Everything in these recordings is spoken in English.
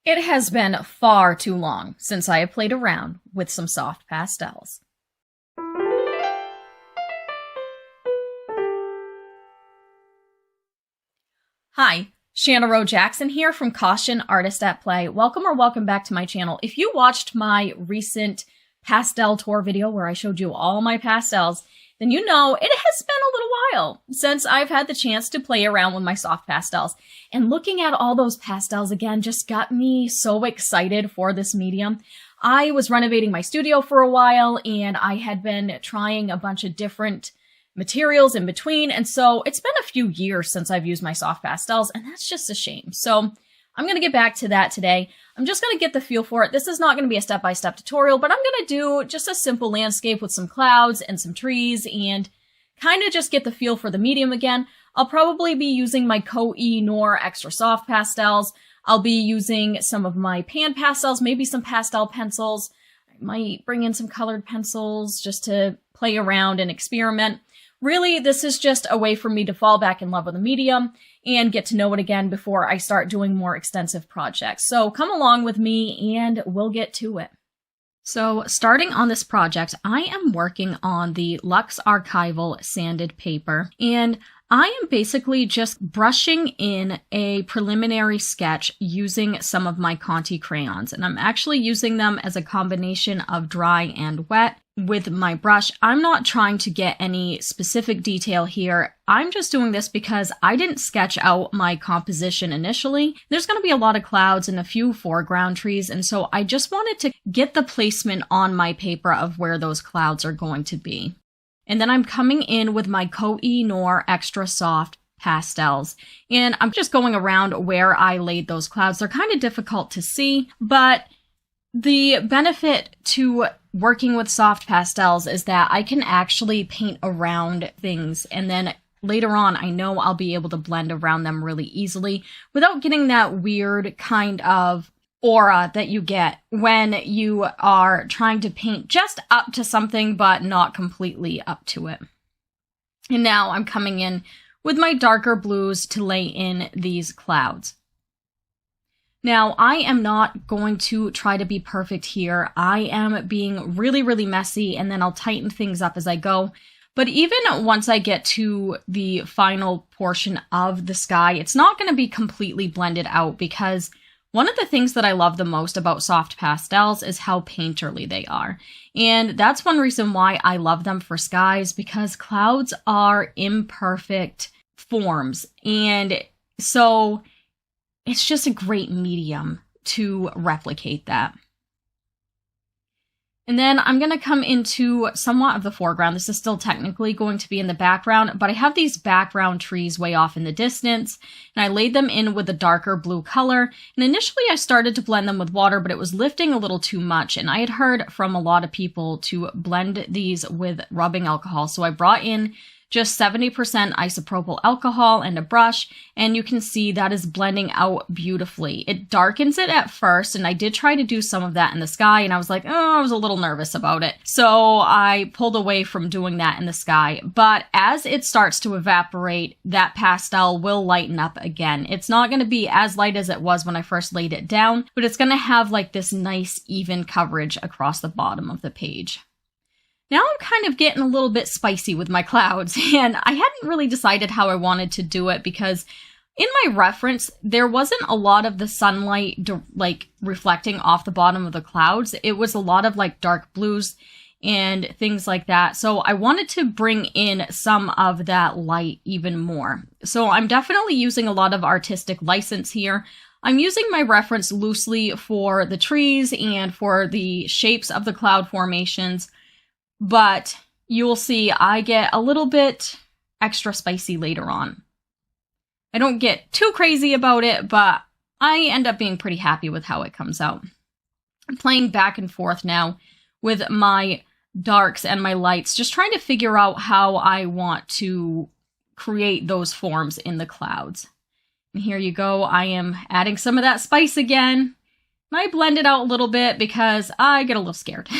It has been far too long since I have played around with some soft pastels. Hi, Shanna Rowe Jackson here from Caution Artist at Play. Welcome back to my channel. If you watched my recent pastel tour video where I showed you all my pastels, then you know it has been a little while since I've had the chance to play around with my soft pastels. And looking at all those pastels again just got me so excited for this medium. I was renovating my studio for a while and I had been trying a bunch of different materials in between. And so it's been a few years since I've used my soft pastels, and that's just a shame. So I'm going to get back to that today. I'm just going to get the feel for it. This is not going to be a step-by-step tutorial, but I'm going to do just a simple landscape with some clouds and some trees and kind of just get the feel for the medium again. I'll probably be using my Koh-i-Noor extra soft pastels. I'll be using some of my pan pastels, maybe some pastel pencils. I might bring in some colored pencils just to play around and experiment. Really, this is just a way for me to fall back in love with the medium and get to know it again before I start doing more extensive projects. So come along with me and we'll get to it. So starting on this project, I am working on the Luxe Archival sanded paper, and I am basically just brushing in a preliminary sketch using some of my Conte crayons, and I'm actually using them as a combination of dry and wet with my brush. I'm not trying to get any specific detail here. I'm just doing this because I didn't sketch out my composition initially. There's going to be a lot of clouds and a few foreground trees, and so I just wanted to get the placement on my paper of where those clouds are going to be. And then I'm coming in with my Koh-i-Noor extra soft pastels, and I'm just going around where I laid those clouds. They're kind of difficult to see, but the benefit to working with soft pastels is that I can actually paint around things, and then later on I know I'll be able to blend around them really easily without getting that weird kind of aura that you get when you are trying to paint just up to something but not completely up to it. And now I'm coming in with my darker blues to lay in these clouds. Now, I am not going to try to be perfect here. I am being really messy, and then I'll tighten things up as I go. But even once I get to the final portion of the sky, it's not going to be completely blended out, because one of the things that I love the most about soft pastels is how painterly they are. And that's one reason why I love them for skies, because clouds are imperfect forms. And so it's just a great medium to replicate that. And then I'm going to come into somewhat of the foreground. This is still technically going to be in the background, but I have these background trees way off in the distance, and I laid them in with a darker blue color. And initially I started to blend them with water, but it was lifting a little too much, and I had heard from a lot of people to blend these with rubbing alcohol. So I brought in just 70% isopropyl alcohol and a brush, and you can see that is blending out beautifully. It darkens it at first, and I did try to do some of that in the sky, and I was like, oh, I was a little nervous about it. So I pulled away from doing that in the sky. But as it starts to evaporate, that pastel will lighten up again. It's not going to be as light as it was when I first laid it down, but it's going to have like this nice even coverage across the bottom of the page. Now I'm kind of getting a little bit spicy with my clouds, and I hadn't really decided how I wanted to do it, because in my reference, there wasn't a lot of the sunlight like reflecting off the bottom of the clouds. It was a lot of like dark blues and things like that. So I wanted to bring in some of that light even more. So I'm definitely using a lot of artistic license here. I'm using my reference loosely for the trees and for the shapes of the cloud formations. But you will see I get a little bit extra spicy later on. I don't get too crazy about it, but I end up being pretty happy with how it comes out. I'm playing back and forth now with my darks and my lights, just trying to figure out how I want to create those forms in the clouds. And here you go. I am adding some of that spice again. I blend it out a little bit because I get a little scared.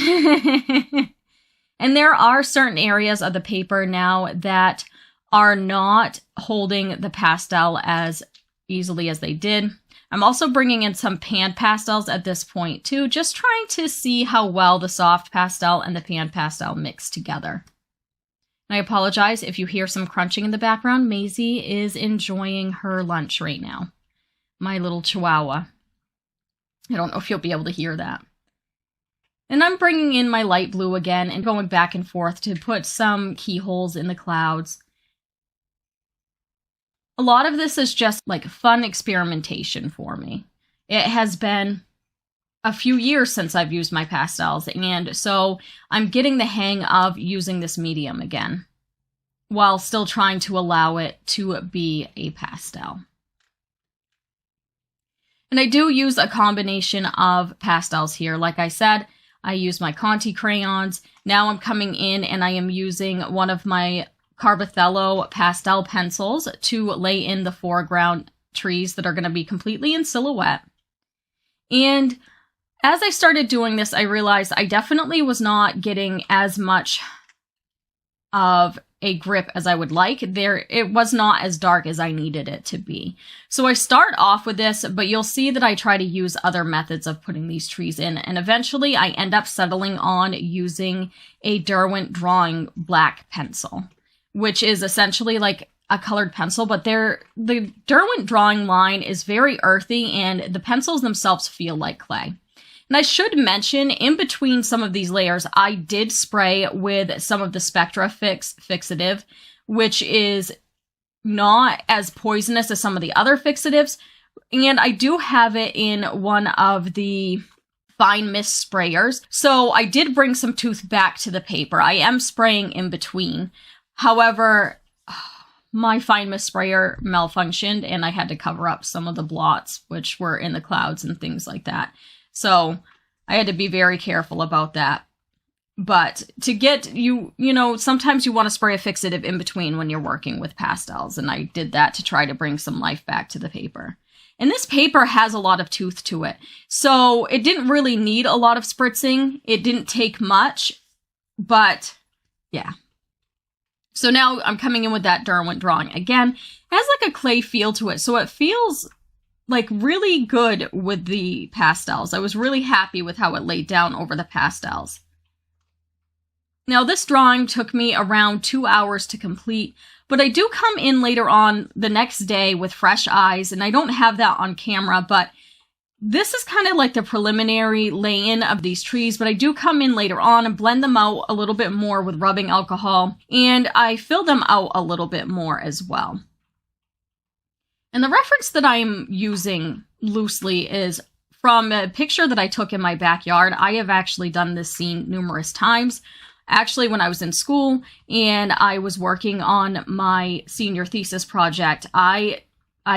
And there are certain areas of the paper now that are not holding the pastel as easily as they did. I'm also bringing in some pan pastels at this point too, just trying to see how well the soft pastel and the pan pastel mix together. And I apologize if you hear some crunching in the background. Maisie is enjoying her lunch right now. My little chihuahua. I don't know if you'll be able to hear that. And I'm bringing in my light blue again and going back and forth to put some keyholes in the clouds. A lot of this is just like fun experimentation for me. It has been a few years since I've used my pastels, and so I'm getting the hang of using this medium again, while still trying to allow it to be a pastel. And I do use a combination of pastels here. Like I said, I use my Conti crayons. Now I'm coming in and I am using one of my Carbothello pastel pencils to lay in the foreground trees that are going to be completely in silhouette. And as I started doing this, I realized I definitely was not getting as much of a grip as I would like. It was not as dark as I needed it to be. So I start off with this, but you'll see that I try to use other methods of putting these trees in. And eventually I end up settling on using a Derwent Drawing black pencil, which is essentially like a colored pencil, but the Derwent Drawing line is very earthy and the pencils themselves feel like clay. And I should mention, in between some of these layers, I did spray with some of the Spectra fixative, which is not as poisonous as some of the other fixatives. And I do have it in one of the fine mist sprayers. So I did bring some tooth back to the paper. I am spraying in between. However, my fine mist sprayer malfunctioned and I had to cover up some of the blots, which were in the clouds and things like that. So I had to be very careful about that. But to get, you know, sometimes you want to spray a fixative in between when you're working with pastels. And I did that to try to bring some life back to the paper. And this paper has a lot of tooth to it. So it didn't really need a lot of spritzing. It didn't take much, but yeah. So now I'm coming in with that Derwent Drawing. Again, it has like a clay feel to it. So it feels like really good with the pastels. I was really happy with how it laid down over the pastels. Now this drawing took me around 2 hours to complete, but I do come in later on the next day with fresh eyes, and I don't have that on camera, but this is kind of like the preliminary lay-in of these trees, but I do come in later on and blend them out a little bit more with rubbing alcohol, and I fill them out a little bit more as well. And the reference that I'm using loosely is from a picture that I took in my backyard. I have actually done this scene numerous times. Actually, when I was in school and I was working on my senior thesis project, I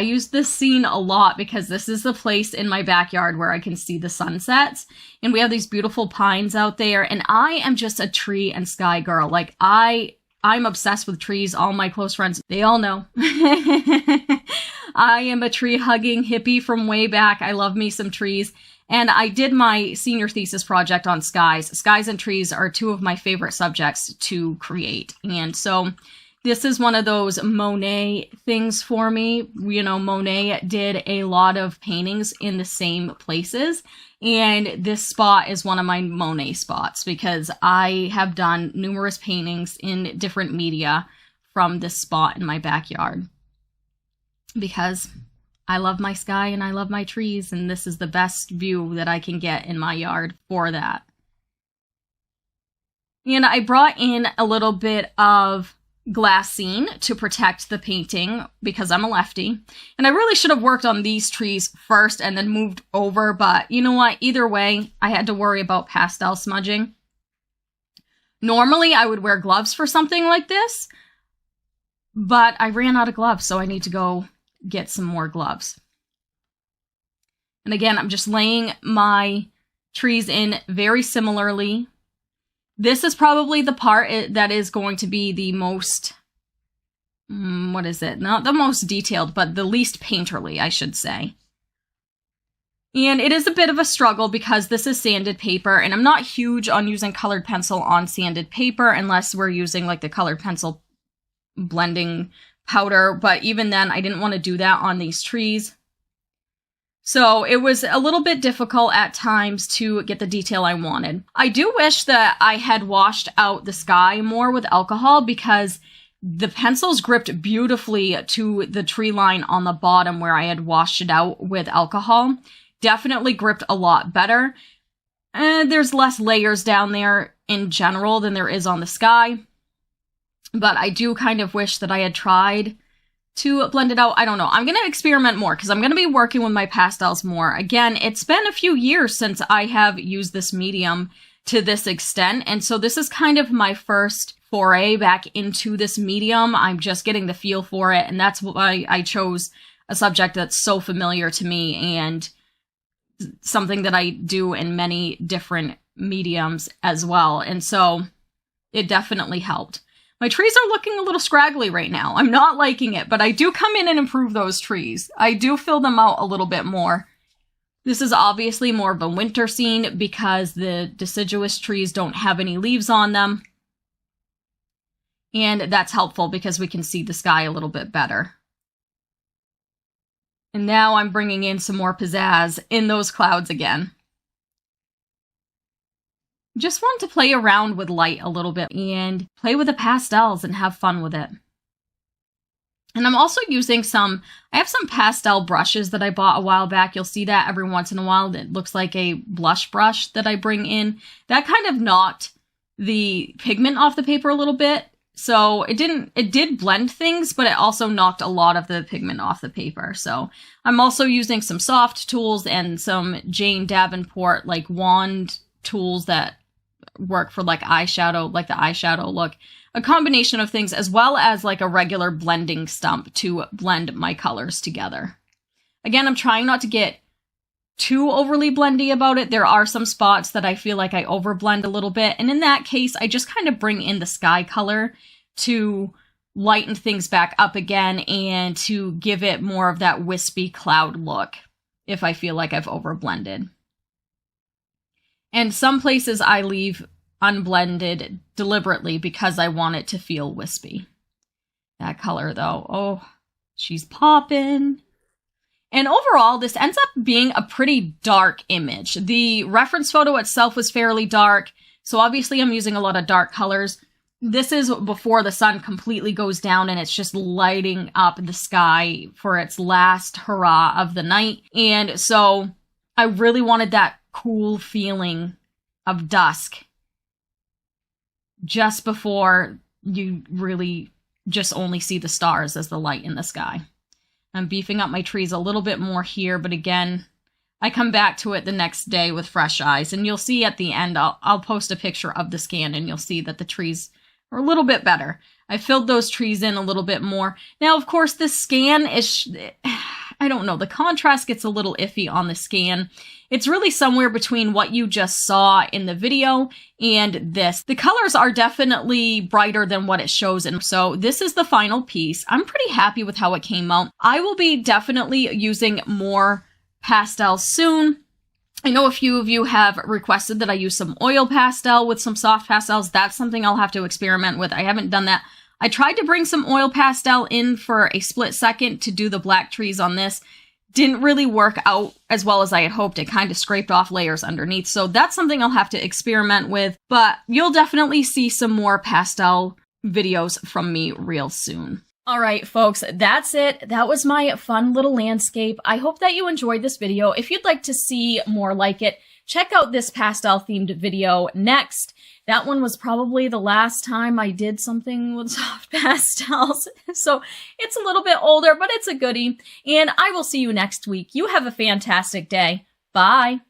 used this scene a lot because this is the place in my backyard where I can see the sunsets. And we have these beautiful pines out there. And I am just a tree and sky girl. Like, I'm obsessed with trees. All my close friends, they all know. I am a tree-hugging hippie from way back. I love me some trees. And I did my senior thesis project on skies. Skies and trees are two of my favorite subjects to create. And so this is one of those Monet things for me. You know, Monet did a lot of paintings in the same places. And this spot is one of my Monet spots because I have done numerous paintings in different media from this spot in my backyard. Because I love my sky and I love my trees, and this is the best view that I can get in my yard for that. And I brought in a little bit of glassine to protect the painting because I'm a lefty. And I really should have worked on these trees first and then moved over, but you know what? Either way, I had to worry about pastel smudging. Normally, I would wear gloves for something like this, but I ran out of gloves, so I need to go get some more gloves. And again, I'm just laying my trees in very similarly. This is probably the part that is going to be the most, what is it? Not the most detailed, but the least painterly, I should say. And it is a bit of a struggle because this is sanded paper, and I'm not huge on using colored pencil on sanded paper unless we're using like the colored pencil blending powder, but even then I didn't want to do that on these trees. So it was a little bit difficult at times to get the detail I wanted. I do wish that I had washed out the sky more with alcohol because the pencils gripped beautifully to the tree line on the bottom where I had washed it out with alcohol. Definitely gripped a lot better. And there's less layers down there in general than there is on the sky. But I do kind of wish that I had tried to blend it out. I don't know. I'm going to experiment more because I'm going to be working with my pastels more. Again, it's been a few years since I have used this medium to this extent. And so this is kind of my first foray back into this medium. I'm just getting the feel for it. And that's why I chose a subject that's so familiar to me and something that I do in many different mediums as well. And so it definitely helped. My trees are looking a little scraggly right now. I'm not liking it, but I do come in and improve those trees. I do fill them out a little bit more. This is obviously more of a winter scene because the deciduous trees don't have any leaves on them. And that's helpful because we can see the sky a little bit better. And now I'm bringing in some more pizzazz in those clouds again. Just want to play around with light a little bit and play with the pastels and have fun with it. And I'm also using I have some pastel brushes that I bought a while back. You'll see that every once in a while. It looks like a blush brush that I bring in. That kind of knocked the pigment off the paper a little bit. So it did blend things, but it also knocked a lot of the pigment off the paper. So I'm also using some soft tools and some Jane Davenport like wand tools that work for like eyeshadow, like the eyeshadow look. A combination of things as well as like a regular blending stump to blend my colors together. Again, I'm trying not to get too overly blendy about it. There are some spots that I feel like I overblend a little bit. And in that case, I just kind of bring in the sky color to lighten things back up again and to give it more of that wispy cloud look if I feel like I've overblended. And some places I leave unblended deliberately because I want it to feel wispy. That color though, oh, she's popping. And overall, this ends up being a pretty dark image. The reference photo itself was fairly dark, so obviously I'm using a lot of dark colors. This is before the sun completely goes down and it's just lighting up the sky for its last hurrah of the night. And so I really wanted that cool feeling of dusk just before you really just only see the stars as the light in the sky. I'm beefing up my trees a little bit more here, but again, I come back to it the next day with fresh eyes, and you'll see at the end, I'll post a picture of the scan, and you'll see that the trees are a little bit better. I filled those trees in a little bit more. Now, of course, this scan is, I don't know, the contrast gets a little iffy on the scan. It's really somewhere between what you just saw in the video and this. The colors are definitely brighter than what it shows, and so this is the final piece. I'm pretty happy with how it came out. I will be definitely using more pastels soon. I know a few of you have requested that I use some oil pastel with some soft pastels. That's something I'll have to experiment with. I haven't done that. I tried to bring some oil pastel in for a split second to do the black trees on this. Didn't really work out as well as I had hoped. It kind of scraped off layers underneath. So that's something I'll have to experiment with. But you'll definitely see some more pastel videos from me real soon. All right, folks, that's it. That was my fun little landscape. I hope that you enjoyed this video. If you'd like to see more like it, check out this pastel-themed video next. That one was probably the last time I did something with soft pastels. So it's a little bit older, but it's a goodie. And I will see you next week. You have a fantastic day. Bye.